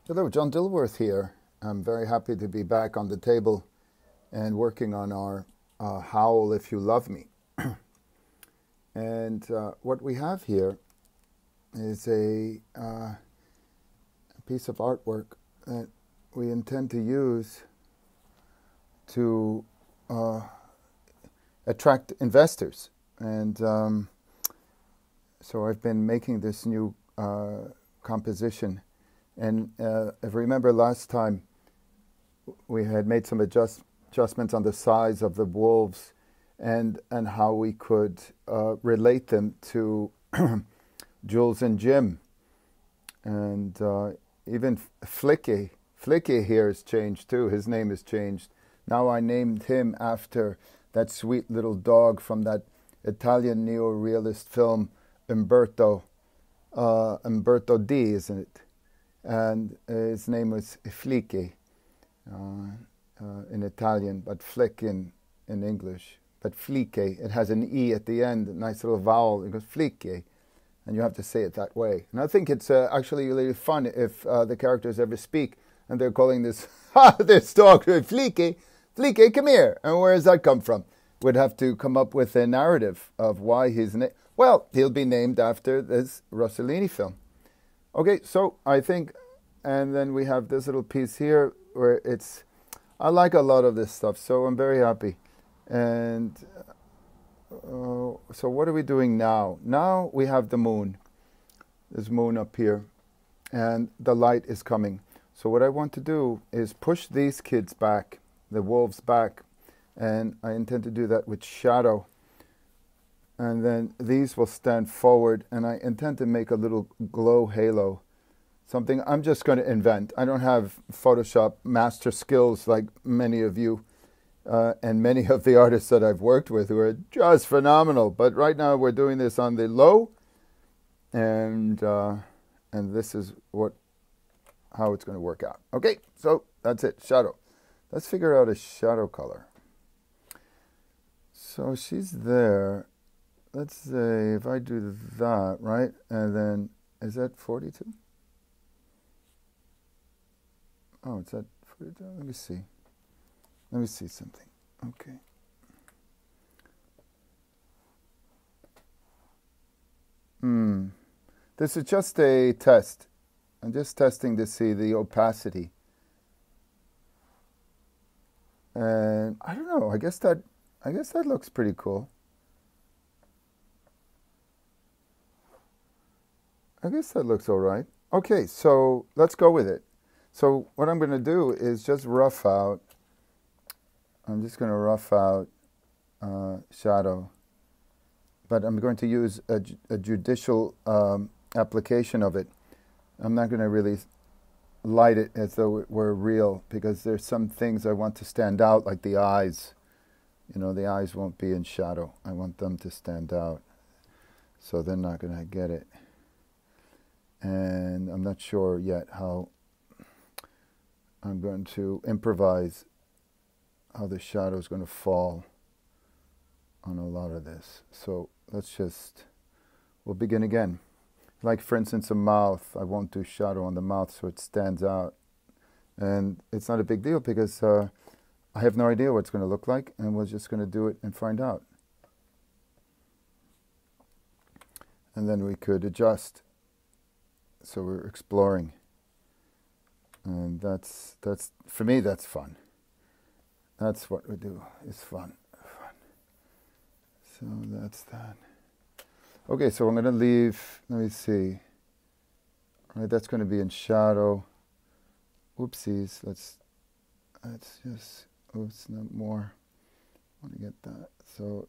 Hello, John Dilworth here. I'm very happy to be back on the table and working on our Howl If You Love Me. And what we have here is a piece of artwork that we intend to use to attract investors. And so I've been making this new composition. And if you remember last time, we had made some adjustments on the size of the wolves and how we could relate them to Jules and Jim. And even Flicky here has changed too. His name has changed. Now I named him after that sweet little dog from that Italian neo-realist film Umberto D, isn't it? And his name was Flicky in Italian, but Flick in English. But Flicky, it has an E at the end, a nice little vowel. It goes Flicky, and you have to say it that way. And I think it's actually really fun if the characters ever speak, and they're calling this this dog Flicky. Flicky, come here. And where does that come from? We'd have to come up with a narrative of why he's well, he'll be named after this Rossellini film. Okay, so I think, and then we have this little piece here where I like a lot of this stuff, so I'm very happy. And so what are we doing now? Now we have the moon. There's moon up here, and the light is coming. So what I want to do is push these kids back, the wolves back, and I intend to do that with shadow. And then these will stand forward, and I intend to make a little glow halo, something I'm just going to invent. I don't have Photoshop master skills like many of you and many of the artists that I've worked with who are just phenomenal. But right now we're doing this on the low, and this is how it's going to work out. Okay, so that's it, shadow. Let's figure out a shadow color. So she's there. Let's say if I do that, right? And then, is that 42? Oh, it's at 42. Let me see. Let me see something. Okay. This is just a test. I'm just testing to see the opacity. And I don't know. I guess that looks pretty cool. I guess that looks all right. Okay, so let's go with it. So what I'm going to do is just rough out. I'm just going to rough out shadow. But I'm going to use a judicial application of it. I'm not going to really light it as though it were real, because there's some things I want to stand out, like the eyes. You know, the eyes won't be in shadow. I want them to stand out. So they're not going to get it. And I'm not sure yet how I'm going to improvise how the shadow is going to fall on a lot of this. So we'll begin again. Like, for instance, a mouth. I won't do shadow on the mouth so it stands out. And it's not a big deal because I have no idea what it's going to look like, and we're just going to do it and find out. And then we could adjust. So we're exploring, and that's for me, that's fun. That's what we do, is fun. So that's that. Okay, so I'm going to leave, let me see. All right, that's going to be in shadow. Oopsies, let's just, oops, not more. I want to get that. So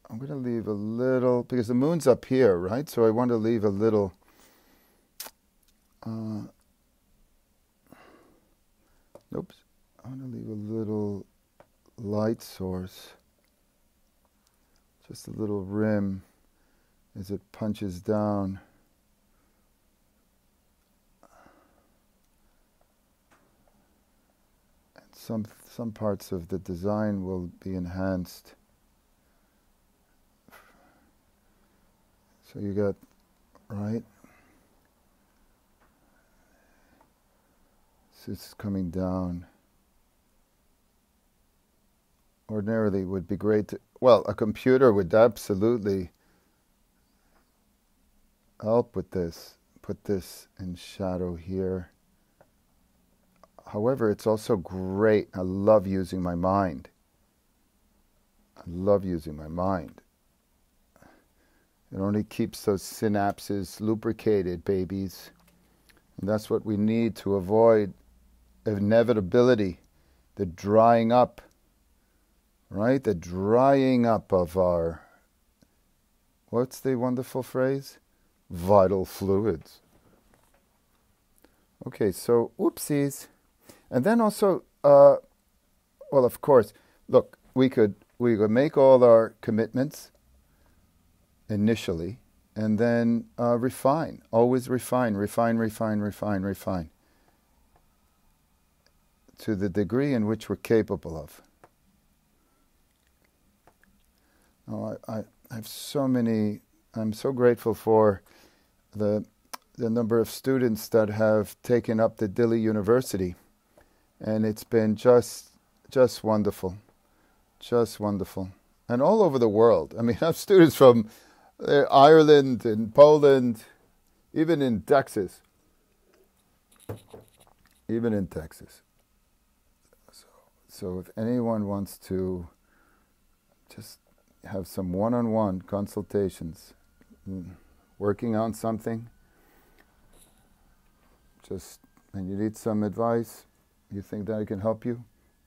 I'm going to leave a little, because the moon's up here, right? So I want to leave a little. Oops, I want to leave a little light source, just a little rim as it punches down. And some parts of the design will be enhanced. So you got, right? This is coming down. Ordinarily it would be great to, well, a computer would absolutely help with this. Put this in shadow here. However, it's also great. I love using my mind. I love using my mind. It only keeps those synapses lubricated, babies. And that's what we need to avoid inevitability, the drying up, right? The drying up of our, what's the wonderful phrase? Vital fluids. Okay, so oopsies. And then also, well, of course, look, we could make all our commitments initially, and then refine. Always refine to the degree in which we're capable of. Oh, I have so many. I'm so grateful for the number of students that have taken up the Dili University, and it's been just wonderful, just wonderful, and all over the world. I mean, I have students from Ireland and Poland, even in Texas. So if anyone wants to just have some one-on-one consultations, working on something, and you need some advice, you think that I can help you,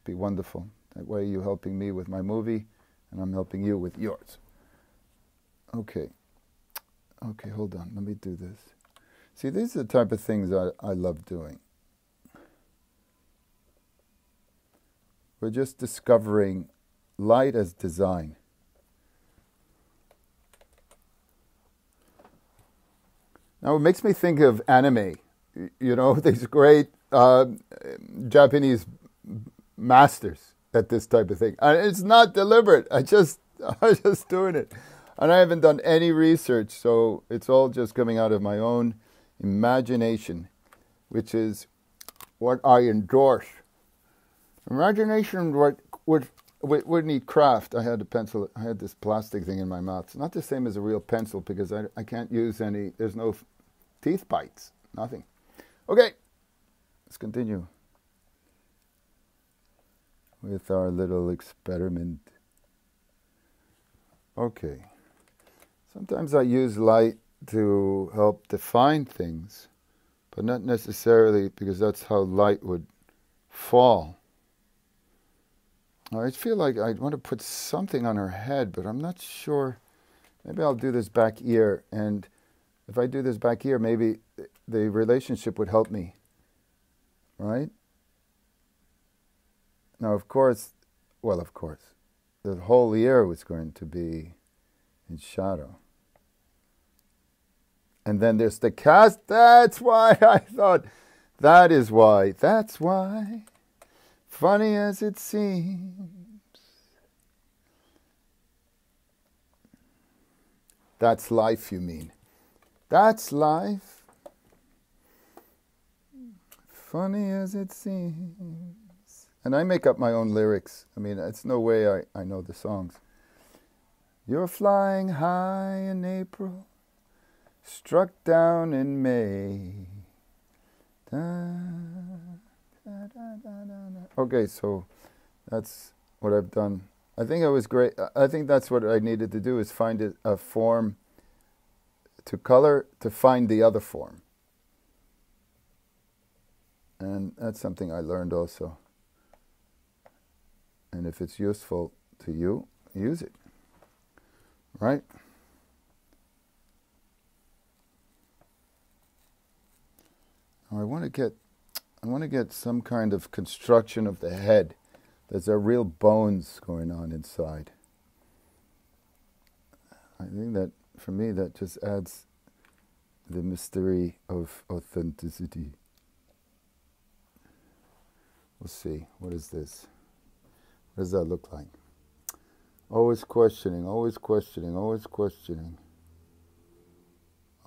be wonderful. That way you're helping me with my movie, and I'm helping you with yours. Okay, hold on, let me do this. See, these are the type of things I love doing. We're just discovering light as design. Now, it makes me think of anime. You know, these great Japanese masters at this type of thing. And it's not deliberate. I'm just doing it. And I haven't done any research, so it's all just coming out of my own imagination, which is what I endorse. Imagination would need craft. I had a pencil. I had this plastic thing in my mouth. It's not the same as a real pencil because I can't use any. There's no teeth bites. Nothing. Okay, let's continue with our little experiment. Okay. Sometimes I use light to help define things, but not necessarily because that's how light would fall. I feel like I want to put something on her head, but I'm not sure. Maybe I'll do this back ear, and if I do this back ear, maybe the relationship would help me, right? Now, of course, the whole ear was going to be in shadow. And then there's the cast. That's why I thought, that's why, funny as it seems. That's life, you mean? That's life, funny as it seems. And I make up my own lyrics. I mean, it's no way I know the songs. You're flying high in April, struck down in May. Da, da, da, da, da. Okay, so that's what I've done. I think I was great. I think that's what I needed to do, is find a form to color to find the other form. And that's something I learned also. And if it's useful to you, use it. Right? Now I want to get some kind of construction of the head. There's a real bones going on inside. I think that, for me, that just adds the mystery of authenticity. We'll see. What is this? What does that look like? Always questioning, always questioning, always questioning.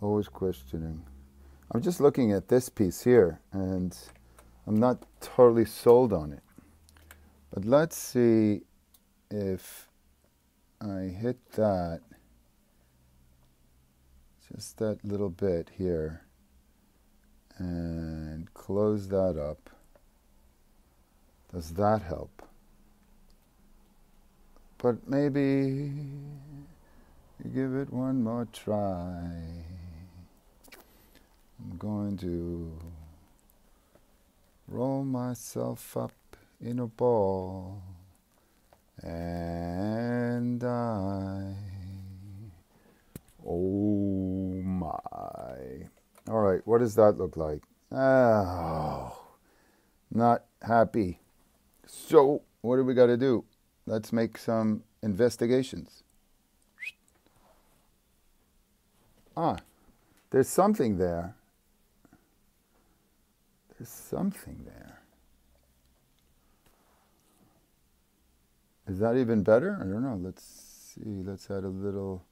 Always questioning. I'm just looking at this piece here, and I'm not totally sold on it. But let's see if I hit that, just that little bit here, and close that up. Does that help? But maybe you give it one more try. I'm going to roll myself up in a ball and die. Oh my. All right, what does that look like? Oh, not happy. So what do we got to do? Let's make some investigations. There's something there. There's something there. Is that even better? I don't know. Let's see. Let's add a little.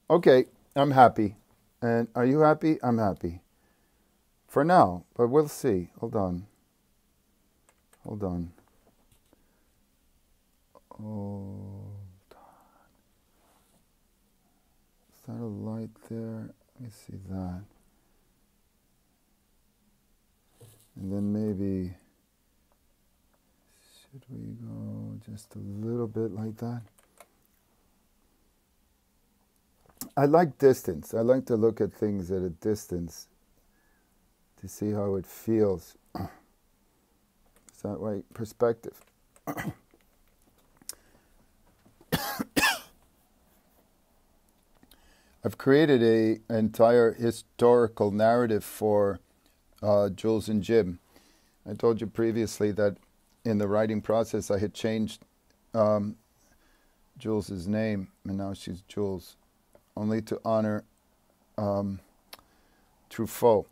Okay, I'm happy. And are you happy? I'm happy. For now, but we'll see. Hold on. Hold on. Hold on. Is that a light there? Let me see that. And then maybe, should we go just a little bit like that? I like distance. I like to look at things at a distance to see how it feels. Is that right? Perspective. I've created an entire historical narrative for Jules and Jim. I told you previously that in the writing process I had changed Jules's name, and now she's Jules, only to honor Truffaut.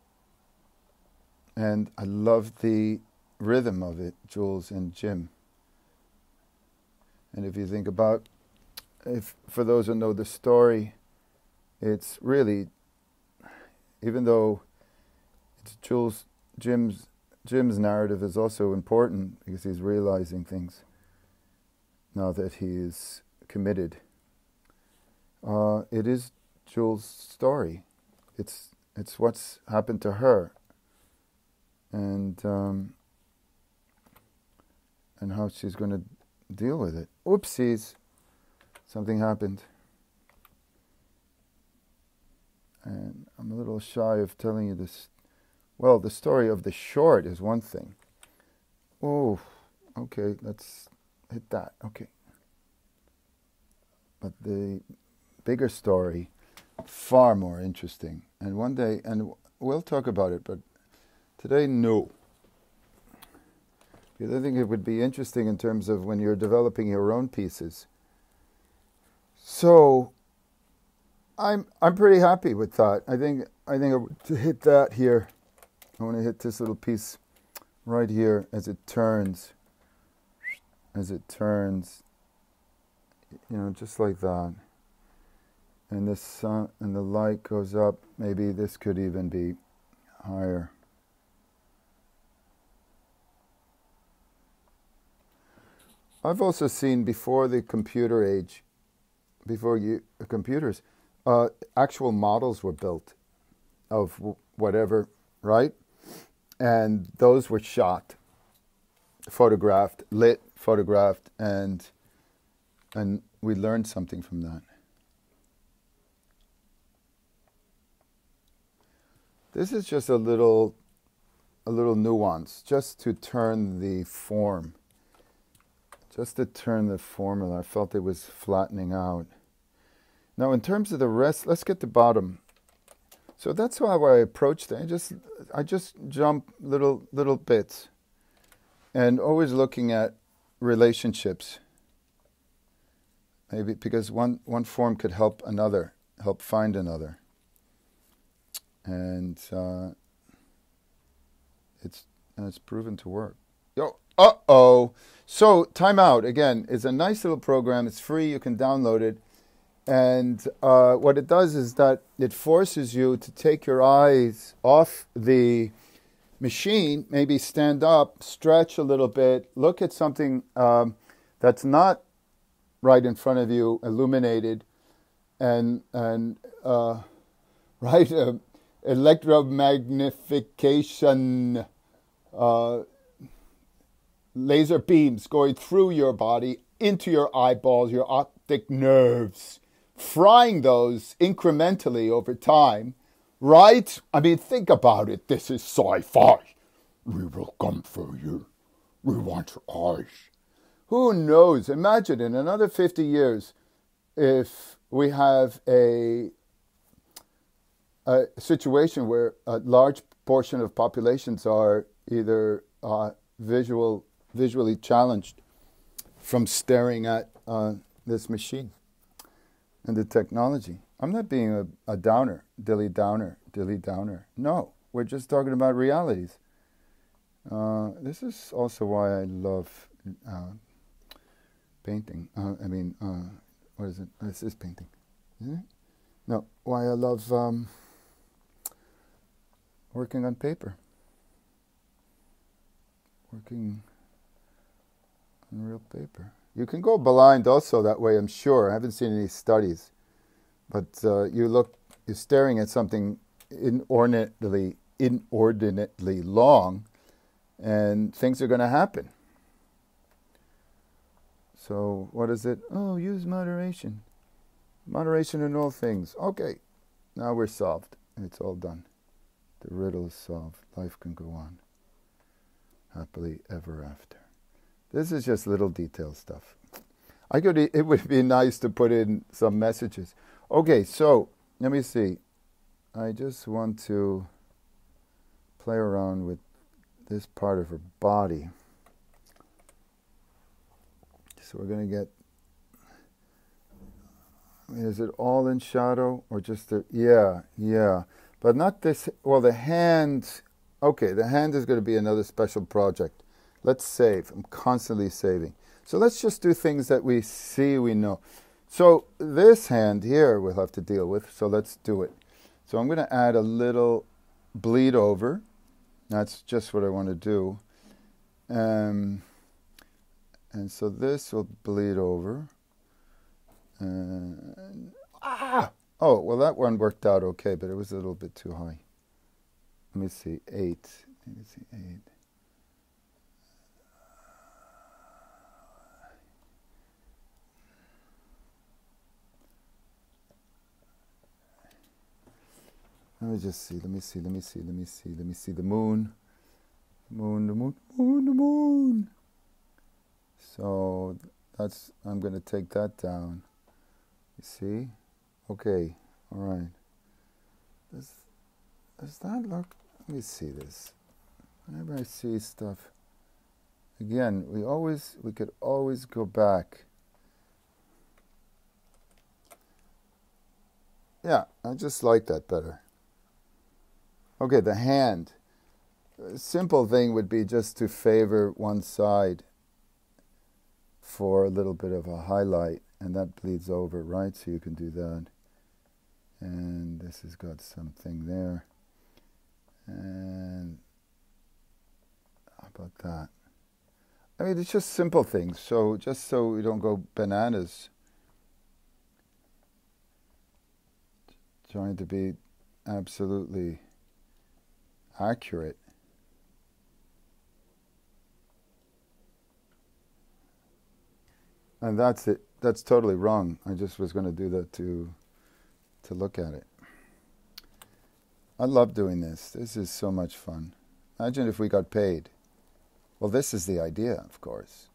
And I love the rhythm of it, Jules and Jim. And if you think about, for those who know the story, it's really, even though it's Jim's narrative is also important because he's realizing things now that he is committed. It is Jules' story. It's what's happened to her, and how she's going to deal with it. Oopsies, something happened. And I'm a little shy of telling you this. Well, the story of the short is one thing. Oh, okay, let's hit that. Okay. But the bigger story, far more interesting. And one day, and we'll talk about it, but today, no. Because I think it would be interesting in terms of when you're developing your own pieces. So I'm pretty happy with that. I think to hit that here, I want to hit this little piece right here as it turns, just like that. And the sun and the light goes up. Maybe this could even be higher. I've also seen before the computer age, computers, actual models were built of whatever, right? And those were shot, photographed, and we learned something from that. This is just a little nuance, just to turn the form. Just to turn the formula. I felt it was flattening out. Now, in terms of the rest, let's get to bottom. So that's how I approached it. I just jump little bits, and always looking at relationships. Maybe because one form could help another, help find another, and it's proven to work. So time out again. It's a nice little program. It's free. You can download it. And what it does is that it forces you to take your eyes off the machine, maybe stand up, stretch a little bit, look at something that's not right in front of you, illuminated, and right, electromagnification, laser beams going through your body into your eyeballs, your optic nerves, frying those incrementally over time, right? I mean, think about it. This is sci-fi. We will come for you. We want your eyes. Who knows? Imagine in another 50 years, if we have a situation where a large portion of populations are either visually challenged from staring at this machine and the technology. I'm not being a downer, dilly downer. No, we're just talking about realities. This is also why I love painting. What is it? This is painting, isn't it? No, why I love working on paper. Working on real paper. You can go blind also that way, I'm sure. I haven't seen any studies. But you're staring at something inordinately long, and things are going to happen. So what is it? Oh, use moderation. Moderation in all things. Okay, now we're solved. It's all done. The riddle is solved. Life can go on. Happily ever after. This is just little detail stuff. It would be nice to put in some messages. Okay, so let me see. I just want to play around with this part of her body. So we're going to get, is it all in shadow or just the, yeah. But not this, well, the hand, okay, the hand is going to be another special project. Let's save. I'm constantly saving. So let's just do things that we see, we know. So this hand here we'll have to deal with, so let's do it. So I'm going to add a little bleed over. That's just what I want to do. And so this will bleed over. Oh, well, that one worked out okay, but it was a little bit too high. Let me see, 8. Let me see, 8. Let me just see, let me see the moon. The moon. So that's, I'm going to take that down. You see? Okay, all right. Does that look, let me see this. Whenever I see stuff, again, we could always go back. Yeah, I just like that better. Okay, the hand. A simple thing would be just to favor one side for a little bit of a highlight, and that bleeds over, right? So you can do that. And this has got something there. And how about that? I mean, it's just simple things. So just so we don't go bananas, trying to be absolutely accurate. And that's it. That's totally wrong. I just was going to do that to look at it. I love doing this. This is so much fun. Imagine if we got paid. Well, this is the idea, of course.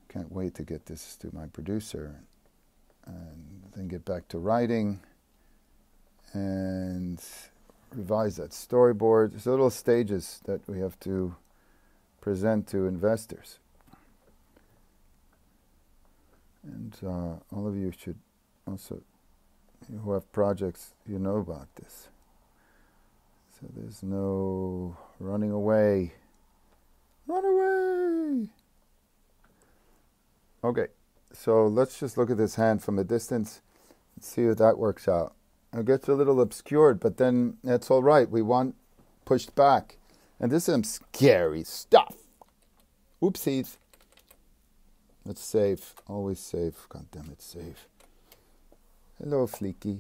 Can't wait to get this to my producer and then get back to writing and revise that storyboard. There's little stages that we have to present to investors. And all of you should also, who have projects, you know about this. So there's no running away. Run away! Okay, so let's just look at this hand from a distance and see if that works out. It gets a little obscured, but then that's all right. We want pushed back. And this is some scary stuff. Oopsies. Let's save. Always save. God damn it, save. Hello, Fleeky.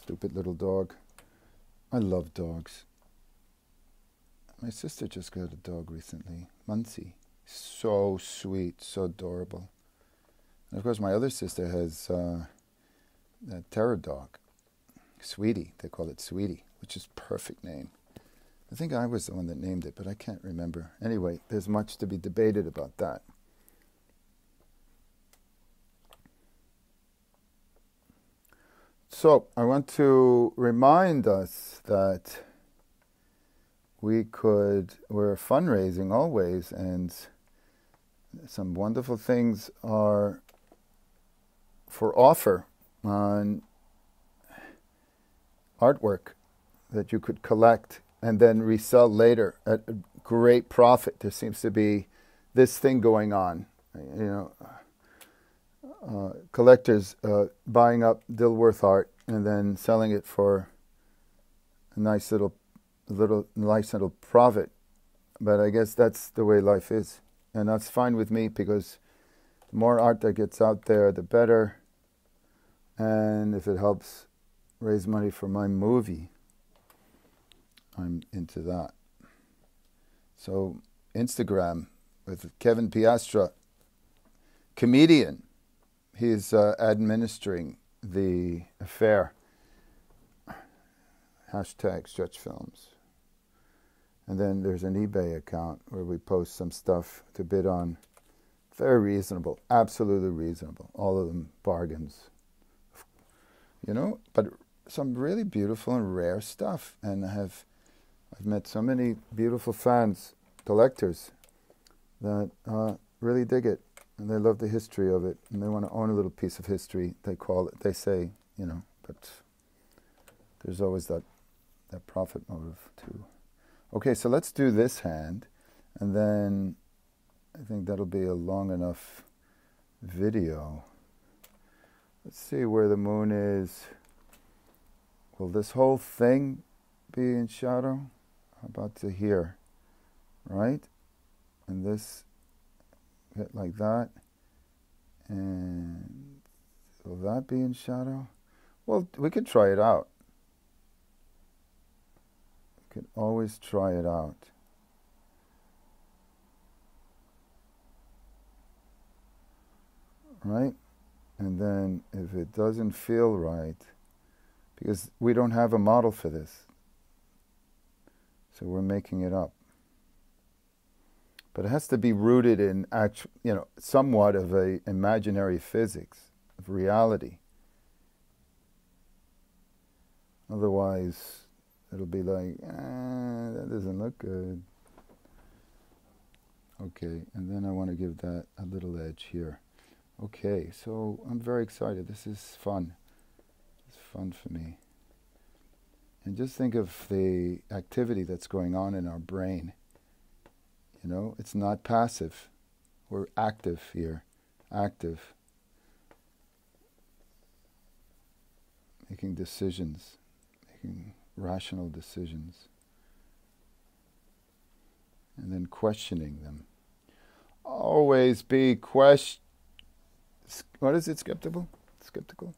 Stupid little dog. I love dogs. My sister just got a dog recently. Muncie. So sweet. So adorable. And of course, my other sister has a terror dog. Sweetie. They call it Sweetie, which is a perfect name. I think I was the one that named it, but I can't remember. Anyway, there's much to be debated about that. So, I want to remind us that we're fundraising always, and some wonderful things are for offer on artwork that you could collect and then resell later at a great profit. There seems to be this thing going on, collectors buying up Dilworth art and then selling it for a nice little profit. But I guess that's the way life is, and that's fine with me, because the more art that gets out there, the better. And if it helps raise money for my movie, I'm into that. So Instagram with Kevin Piastra, comedian. He's administering the affair. #StretchFilms. And then there's an eBay account where we post some stuff to bid on. Very reasonable, absolutely reasonable. All of them bargains. But some really beautiful and rare stuff. And I've met so many beautiful fans, collectors, that really dig it. And they love the history of it. And they want to own a little piece of history, they call it. They say, but there's always that profit motive too. Okay, so let's do this hand. And then I think that'll be a long enough video. Let's see where the moon is. Will this whole thing be in shadow? How about to here, right? And this get like that. And will that be in shadow? Well, we could try it out. We could always try it out. Right? And then if it doesn't feel right, because we don't have a model for this, so we're making it up. But it has to be rooted in somewhat of a imaginary physics, of reality. Otherwise, it'll be like, that doesn't look good. Okay, and then I want to give that a little edge here. Okay, so I'm very excited. This is fun. It's fun for me. And just think of the activity that's going on in our brain. It's not passive. We're active here. Active. Making decisions. Making rational decisions. And then questioning them. Always be what is it? Skeptical? Skeptical?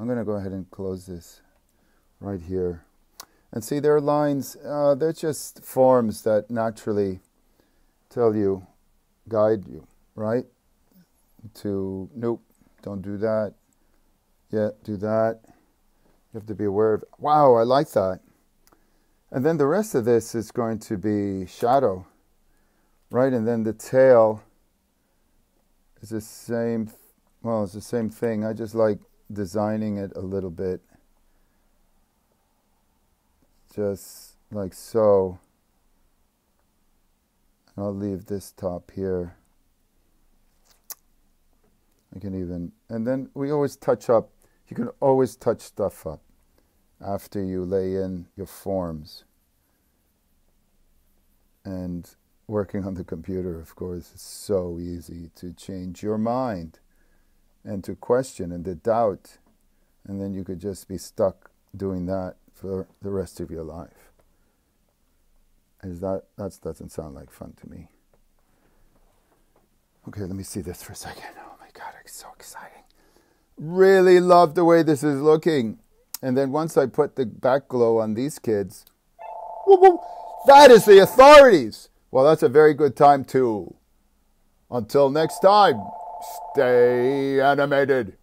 I'm going to go ahead and close this right here. And see, there are lines, they're just forms that naturally tell you, guide you, right? To, nope, don't do that. Yeah, do that. You have to be aware of, wow, I like that. And then the rest of this is going to be shadow, right? And then the tail is the same, it's the same thing. I just like designing it a little bit. Just like so. I'll leave this top here. I can even, and then we always touch up. You can always touch stuff up after you lay in your forms. And working on the computer, of course, is so easy to change your mind and to question and to doubt. And then you could just be stuck doing that for the rest of your life. That doesn't sound like fun to me. Okay, let me see this for a second. Oh my God, it's so exciting. Really love the way this is looking. And then once I put the back glow on these kids, whoop, whoop, that is the authorities. Well, that's a very good time too. Until next time, stay animated.